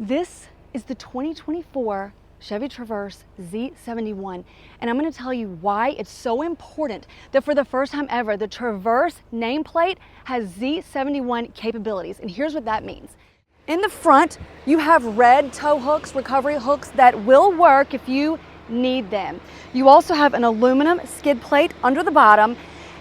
This is the 2024 Chevy Traverse Z71, and I'm going to tell you why it's so important that for the first time ever, the Traverse nameplate has Z71 capabilities, and here's what that means. In the front, you have red tow hooks, recovery hooks that will work if you need them. You also have an aluminum skid plate under the bottom,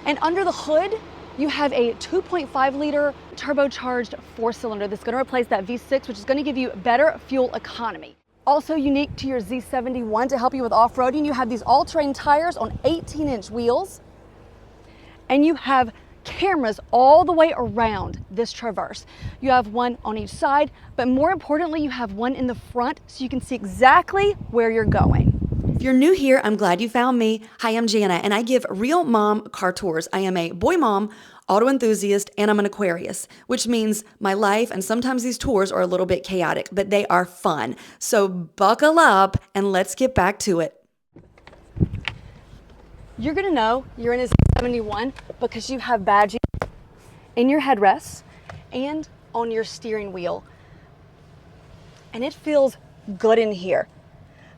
and under the hood, you have a 2.5 liter turbocharged 4-cylinder that's going to replace that V6, which is going to give you better fuel economy. Also unique to your Z71 to help you with off-roading, you have these all-terrain tires on 18-inch wheels, and you have cameras all the way around this Traverse. You have one on each side, but more importantly, you have one in the front so you can see exactly where you're going. If you're new here, I'm glad you found me. Hi, I'm Jana, and I give real mom car tours. I am a boy mom, auto enthusiast, and I'm an Aquarius, which means my life and sometimes these tours are a little bit chaotic, but they are fun. So buckle up and let's get back to it. You're gonna know you're in a Z71 because you have badging in your headrests and on your steering wheel. And it feels good in here.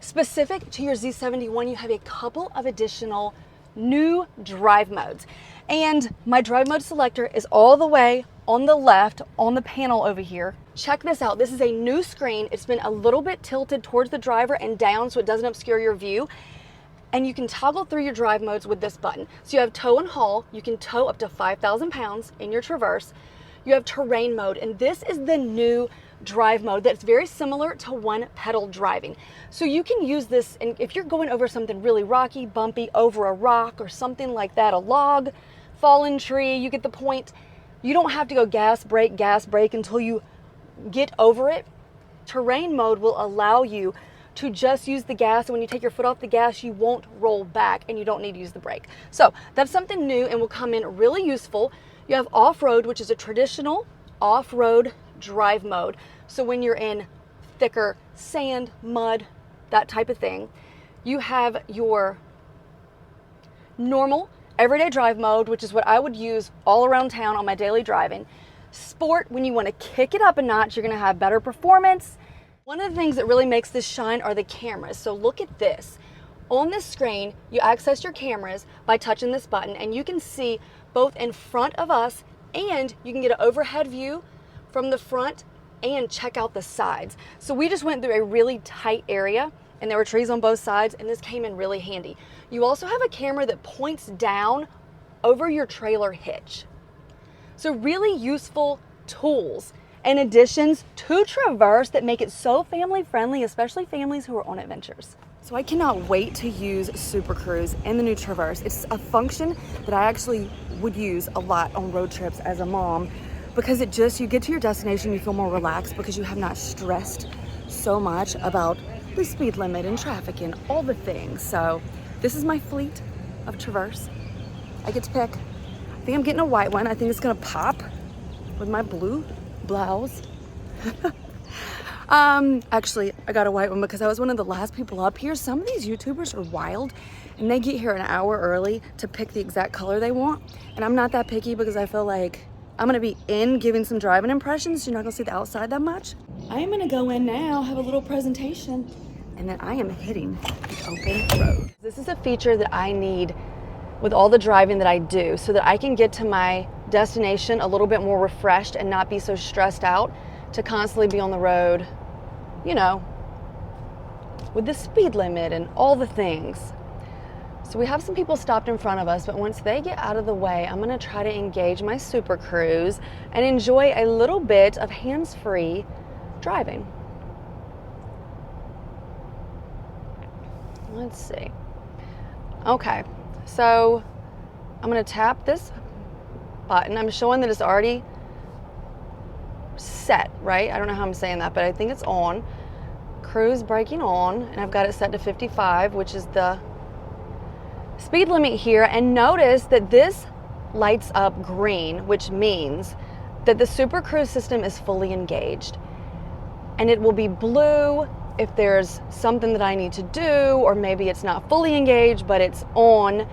Specific to your Z71, you have a couple of additional new drive modes. And my drive mode selector is all the way on the left on the panel over here. Check this out. This is a new screen. It's been a little bit tilted towards the driver and down so it doesn't obscure your view. And you can toggle through your drive modes with this button. So you have tow and haul. You can tow up to 5,000 pounds in your Traverse. You have terrain mode, and this is the new drive mode that's very similar to one pedal driving. So you can use this, and if you're going over something really rocky, bumpy, over a rock or something like that, a log, fallen tree, you get the point. You don't have to go gas, brake, until you get over it. Terrain mode will allow you to just use the gas, and when you take your foot off the gas, you won't roll back and you don't need to use the brake. So that's something new and will come in really useful. You have off-road, which is a traditional off-road drive mode. So when you're in thicker sand, mud, that type of thing, you have your normal everyday drive mode, which is what I would use all around town on my daily driving. Sport, when you want to kick it up a notch, you're going to have better performance. One of the things that really makes this shine are the cameras. So look at this. On this screen, you access your cameras by touching this button, and you can see both in front of us, and you can get an overhead view from the front and check out the sides. So we just went through a really tight area and there were trees on both sides, and this came in really handy. You also have a camera that points down over your trailer hitch. So really useful tools and additions to Traverse that make it so family friendly, especially families who are on adventures. So I cannot wait to use Super Cruise in the new Traverse. It's a function that I actually would use a lot on road trips as a mom, because you get to your destination, you feel more relaxed because you have not stressed so much about the speed limit and traffic and all the things. So this is my fleet of Traverse. I get to pick. I think I'm getting a white one. I think it's gonna pop with my blue blouse. Actually, I got a white one because I was one of the last people up here. Some of these YouTubers are wild and they get here an hour early to pick the exact color they want. And I'm not that picky because I feel like I'm gonna be in giving some driving impressions. So you're not gonna see the outside that much. I am gonna go in now, have a little presentation, and then I am hitting the open road. This is a feature that I need with all the driving that I do so that I can get to my destination a little bit more refreshed and not be so stressed out to constantly be on the road, you know, with the speed limit and all the things. So we have some people stopped in front of us, but once they get out of the way, I'm gonna try to engage my Super Cruise and enjoy a little bit of hands-free driving. Let's see. Okay, so I'm gonna tap this button. I'm showing that it's already set, right? I don't know how I'm saying that, but I think it's on. Cruise braking on, and I've got it set to 55, which is the speed limit here. And notice that this lights up green, which means that the Super Cruise system is fully engaged. And it will be blue if there's something that I need to do, or maybe it's not fully engaged, but it's on.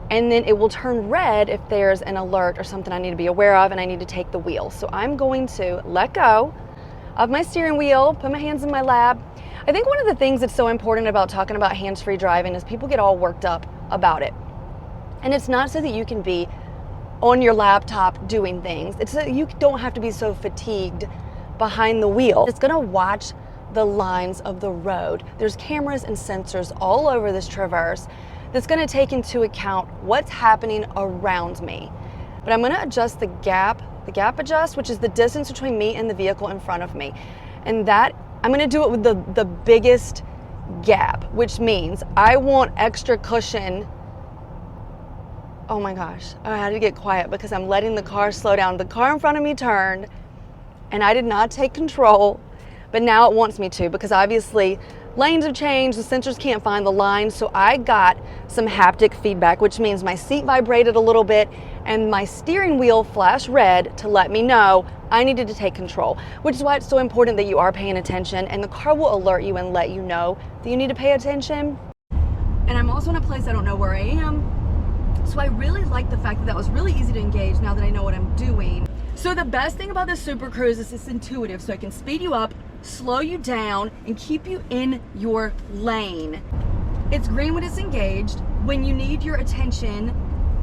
And then it will turn red if there's an alert or something I need to be aware of and I need to take the wheel. So I'm going to let go of my steering wheel, put my hands in my lap. I think one of the things that's so important about talking about hands-free driving is people get all worked up about it. And it's not so that you can be on your laptop doing things. It's so that you don't have to be so fatigued behind the wheel. It's gonna watch the lines of the road. There's cameras and sensors all over this Traverse that's gonna take into account what's happening around me. But I'm gonna adjust the gap adjust, which is the distance between me and the vehicle in front of me. And that, I'm gonna do it with the biggest gap, which means I want extra cushion. Oh my gosh, I had to get quiet because I'm letting the car slow down. The car in front of me turned and I did not take control, but now it wants me to because obviously lanes have changed, the sensors can't find the line, so I got some haptic feedback, which means my seat vibrated a little bit and my steering wheel flashed red to let me know I needed to take control, which is why it's so important that you are paying attention, and the car will alert you and let you know that you need to pay attention. And I'm also in a place I don't know where I am, so I really like the fact that that was really easy to engage now that I know what I'm doing. So the best thing about this Super Cruise is it's intuitive, so I can speed you up, slow you down, and keep you in your lane. It's green when it's engaged. When you need your attention,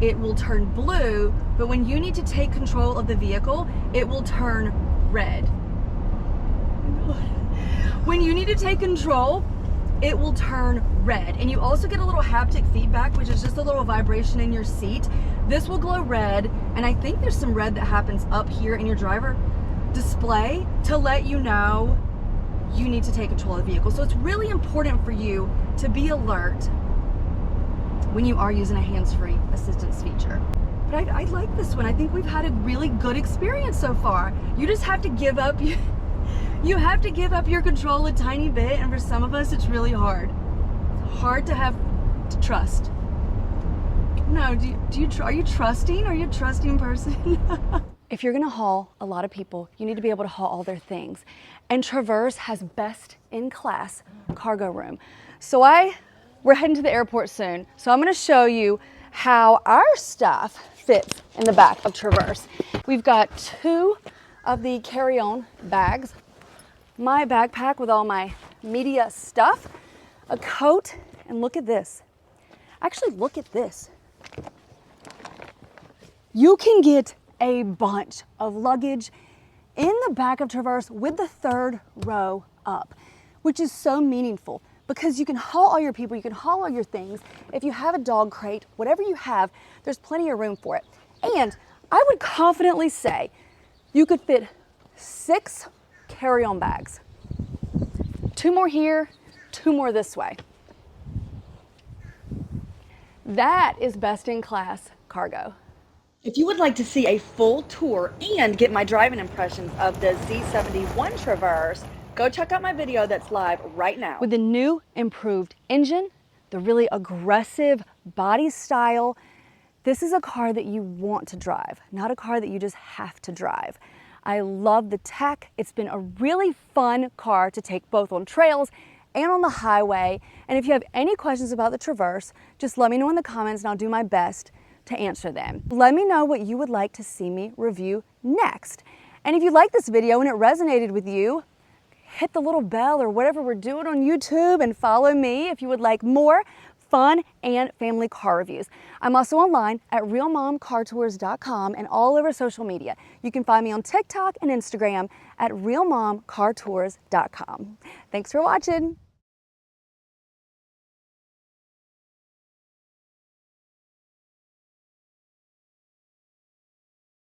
it will turn blue, but when you need to take control of the vehicle, it will turn red. When you need to take control, it will turn red. And you also get a little haptic feedback, which is just a little vibration in your seat. This will glow red, and I think there's some red that happens up here in your driver display to let you know you need to take control of the vehicle. So it's really important for you to be alert when you are using a hands-free assistance feature. But I like this one. I think we've had a really good experience so far. You just have to give up. You have to give up your control a tiny bit, and for some of us, it's really hard. It's hard to have to trust. No, are you trusting? Are you a trusting person? If you're gonna haul a lot of people, you need to be able to haul all their things. And Traverse has best in class cargo room. So we're heading to the airport soon. So I'm gonna show you how our stuff fits in the back of Traverse. We've got 2 of the carry-on bags, my backpack with all my media stuff, a coat, and look at this. Actually, look at this. You can get a bunch of luggage in the back of Traverse with the 3rd row up, which is so meaningful because you can haul all your people, you can haul all your things. If you have a dog crate, whatever you have, there's plenty of room for it. And I would confidently say you could fit 6 carry-on bags. 2 more here, 2 more this way. That is best in class cargo. If you would like to see a full tour and get my driving impressions of the Z71 Traverse, go check out my video that's live right now. With the new improved engine, the really aggressive body style, this is a car that you want to drive, not a car that you just have to drive. I love the tech. It's been a really fun car to take both on trails and on the highway. And if you have any questions about the Traverse, just let me know in the comments and I'll do my best to answer them. Let me know what you would like to see me review next. And if you like this video and it resonated with you, hit the little bell or whatever we're doing on YouTube and follow me if you would like more fun and family car reviews. I'm also online at realmomcartours.com and all over social media. You can find me on TikTok and Instagram at realmomcartours.com. Thanks for watching.